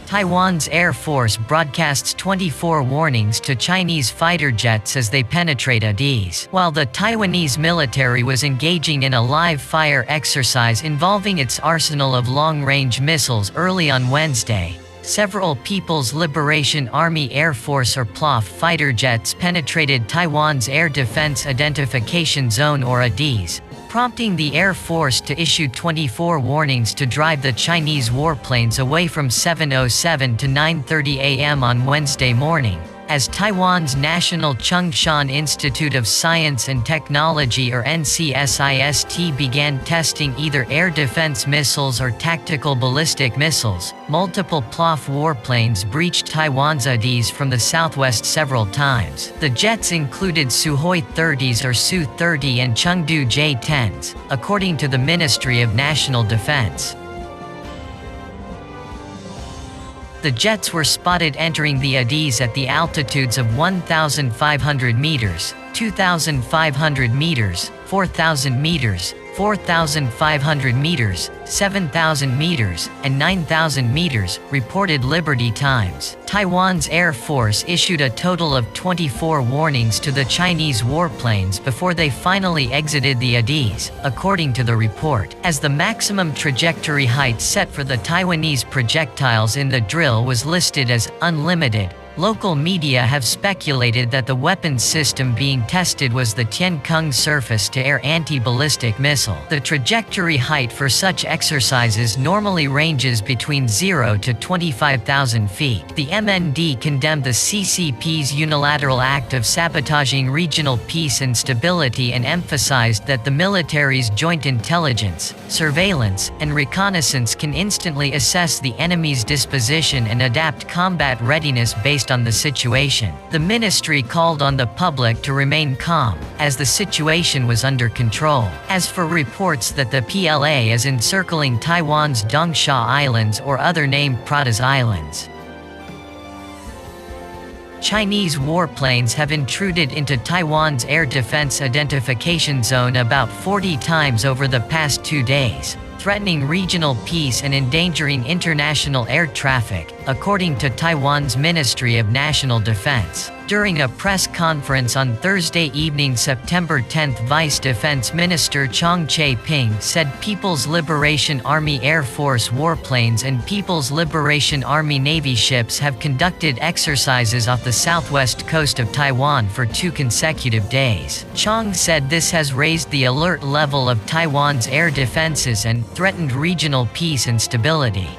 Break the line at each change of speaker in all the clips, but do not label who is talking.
Taiwan's Air Force broadcasts 24 warnings to Chinese fighter jets as they penetrate ADIZ. While the Taiwanese military was engaging in a live-fire exercise involving its arsenal of long-range missiles early on Wednesday, several People's Liberation Army Air Force or PLAF fighter jets penetrated Taiwan's Air Defense Identification Zone or ADIZ, prompting the Air Force to issue 24 warnings to drive the Chinese warplanes away from 7:07 to 9:30 a.m. on Wednesday morning, as Taiwan's National Chung-Shan Institute of Science and Technology or NCSIST began testing either air defense missiles or tactical ballistic missiles. Multiple PLAF warplanes breached Taiwan's ADIZ from the southwest several times. The jets included Sukhoi 30s or Su-30 and Chengdu J-10s, according to the Ministry of National Defense. The jets were spotted entering the ADIZ at the altitudes of 1,500 meters, 2,500 meters, 4,000 meters, 4,500 meters, 7,000 meters, and 9,000 meters, reported Liberty Times. Taiwan's Air Force issued a total of 24 warnings to the Chinese warplanes before they finally exited the ADIZ, according to the report. As the maximum trajectory height set for the Taiwanese projectiles in the drill was listed as unlimited, local media have speculated that the weapons system being tested was the Tiankung surface-to-air anti-ballistic missile. The trajectory height for such exercises normally ranges between 0 to 25,000 feet. The MND condemned the CCP's unilateral act of sabotaging regional peace and stability and emphasized that the military's joint intelligence, surveillance, and reconnaissance can instantly assess the enemy's disposition and adapt combat readiness based on the situation. The ministry called on the public to remain calm, as the situation was under control. As for reports that the PLA is encircling Taiwan's Dongsha Islands or other named Pratas Islands, Chinese warplanes have intruded into Taiwan's Air Defense Identification Zone about 40 times over the past 2 days, threatening regional peace and endangering international air traffic, according to Taiwan's Ministry of National Defense. During a press conference on Thursday evening, September 10, Vice Defense Minister Chong Che-ping said People's Liberation Army Air Force warplanes and People's Liberation Army Navy ships have conducted exercises off the southwest coast of Taiwan for 2 consecutive days. Chong said this has raised the alert level of Taiwan's air defenses and threatened regional peace and stability.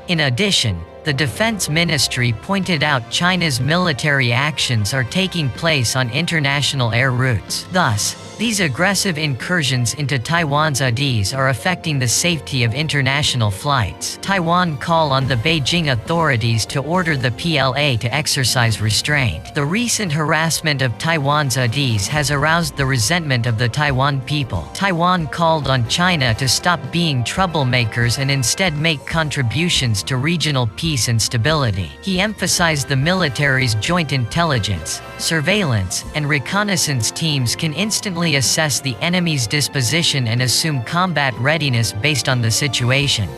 In addition, the Defense Ministry pointed out China's military actions are taking place on international air routes. Thus, these aggressive incursions into Taiwan's ADIZ are affecting the safety of international flights. Taiwan called on the Beijing authorities to order the PLA to exercise restraint. The recent harassment of Taiwan's ADIZ has aroused the resentment of the Taiwan people. Taiwan called on China to stop being troublemakers and instead make contributions to regional peace and stability. He emphasized the military's joint intelligence, surveillance, and reconnaissance teams can instantly assess the enemy's disposition and assume combat readiness based on the situation.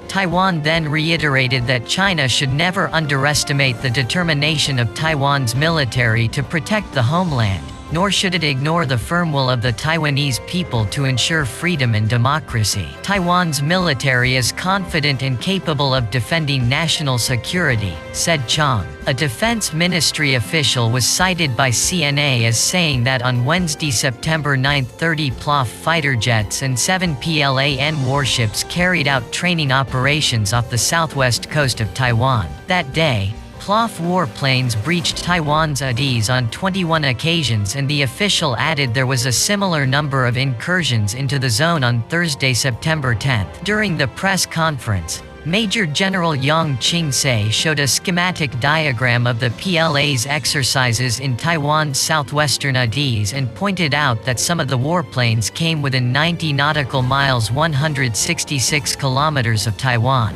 Taiwan then reiterated that China should never underestimate the determination of Taiwan's military to protect the homeland, nor should it ignore the firm will of the Taiwanese people to ensure freedom and democracy. Taiwan's military is confident and capable of defending national security, said Chong. A defense ministry official was cited by CNA as saying that on Wednesday, September 9, 30 PLAF fighter jets and 7 PLAN warships carried out training operations off the southwest coast of Taiwan. That day, PLAF warplanes breached Taiwan's ADIZ on 21 occasions, and the official added there was a similar number of incursions into the zone on Thursday, September 10. During the press conference, Major General Yang Ching-se showed a schematic diagram of the PLA's exercises in Taiwan's southwestern ADIZ and pointed out that some of the warplanes came within 90 nautical miles 166 kilometers of Taiwan.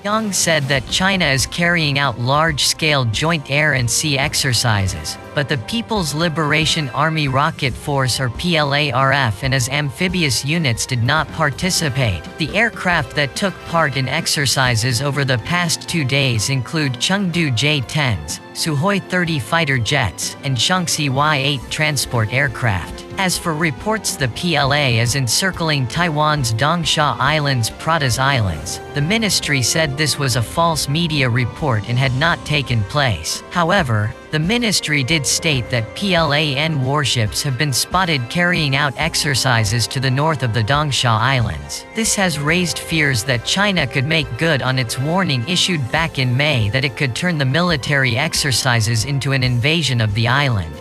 Yang said that China is carrying out large-scale joint air and sea exercises, but the People's Liberation Army Rocket Force or PLARF and its amphibious units did not participate. The aircraft that took part in exercises over the past 2 days include Chengdu J-10s, Sukhoi 30 fighter jets, and Shaanxi Y-8 transport aircraft. As for reports the PLA is encircling Taiwan's Dongsha Islands, Pratas Islands, the ministry said this was a false media report and had not taken place. However, the ministry did state that PLAN warships have been spotted carrying out exercises to the north of the Dongsha Islands. This has raised fears that China could make good on its warning issued back in May that it could turn the military exercises into an invasion of the island.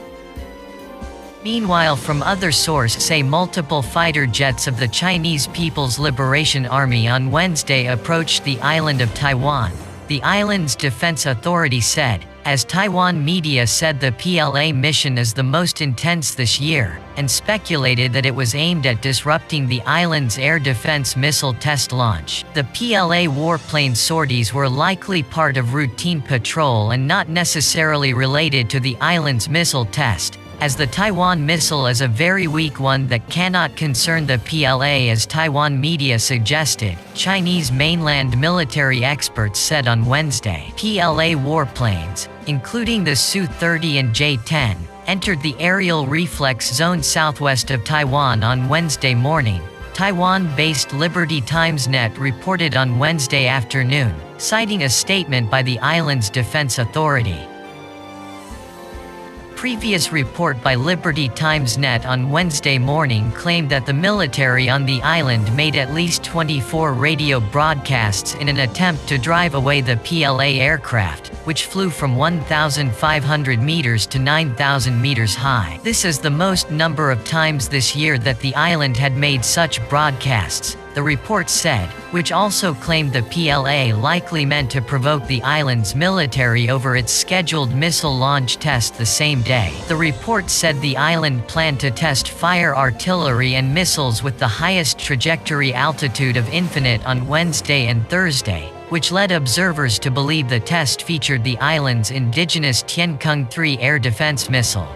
Meanwhile, from other sources say multiple fighter jets of the Chinese People's Liberation Army on Wednesday approached the island of Taiwan, the island's defense authority said, as Taiwan media said the PLA mission is the most intense this year, and speculated that it was aimed at disrupting the island's air defense missile test launch. The PLA warplane sorties were likely part of routine patrol and not necessarily related to the island's missile test, as the Taiwan missile is a very weak one that cannot concern the PLA as Taiwan media suggested, Chinese mainland military experts said on Wednesday. PLA warplanes, including the Su-30 and J-10, entered the aerial reflex zone southwest of Taiwan on Wednesday morning, Taiwan-based Liberty Times-Net reported on Wednesday afternoon, citing a statement by the island's defense authority. Previous report by Liberty Times-Net on Wednesday morning claimed that the military on the island made at least 24 radio broadcasts in an attempt to drive away the PLA aircraft, which flew from 1,500 meters to 9,000 meters high. This is the most number of times this year that the island had made such broadcasts, the report said, which also claimed the PLA likely meant to provoke the island's military over its scheduled missile launch test the same day. The report said the island planned to test fire artillery and missiles with the highest trajectory altitude of Infinite on Wednesday and Thursday, which led observers to believe the test featured the island's indigenous Tiankung-3 air defense missile.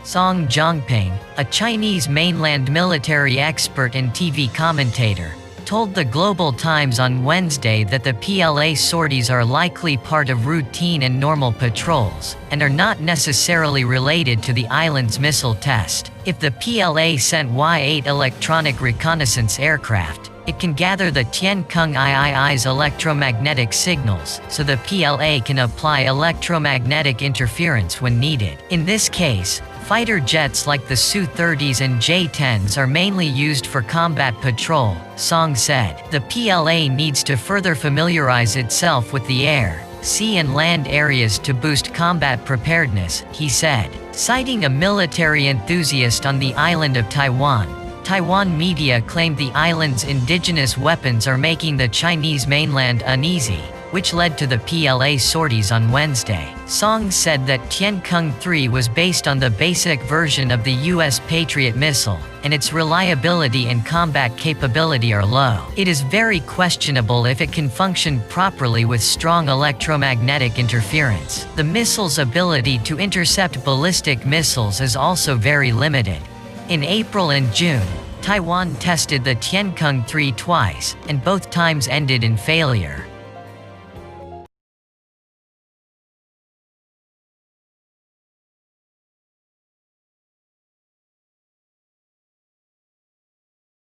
Song Zhongping, a Chinese mainland military expert and TV commentator, told the Global Times on Wednesday that the PLA sorties are likely part of routine and normal patrols, and are not necessarily related to the island's missile test. If the PLA sent Y-8 electronic reconnaissance aircraft, it can gather the Tiankung III's electromagnetic signals, so the PLA can apply electromagnetic interference when needed. In this case, fighter jets like the Su-30s and J-10s are mainly used for combat patrol, Song said. The PLA needs to further familiarize itself with the air, sea and land areas to boost combat preparedness, he said. Citing a military enthusiast on the island of Taiwan, Taiwan media claimed the island's indigenous weapons are making the Chinese mainland uneasy, which led to the PLA sorties on Wednesday. Song said that Tiankung-3 was based on the basic version of the U.S. Patriot missile, and its reliability and combat capability are low. It is very questionable if it can function properly with strong electromagnetic interference. The missile's ability to intercept ballistic missiles is also very limited. In April and June, Taiwan tested the Tiankung-3 twice, and both times ended in failure.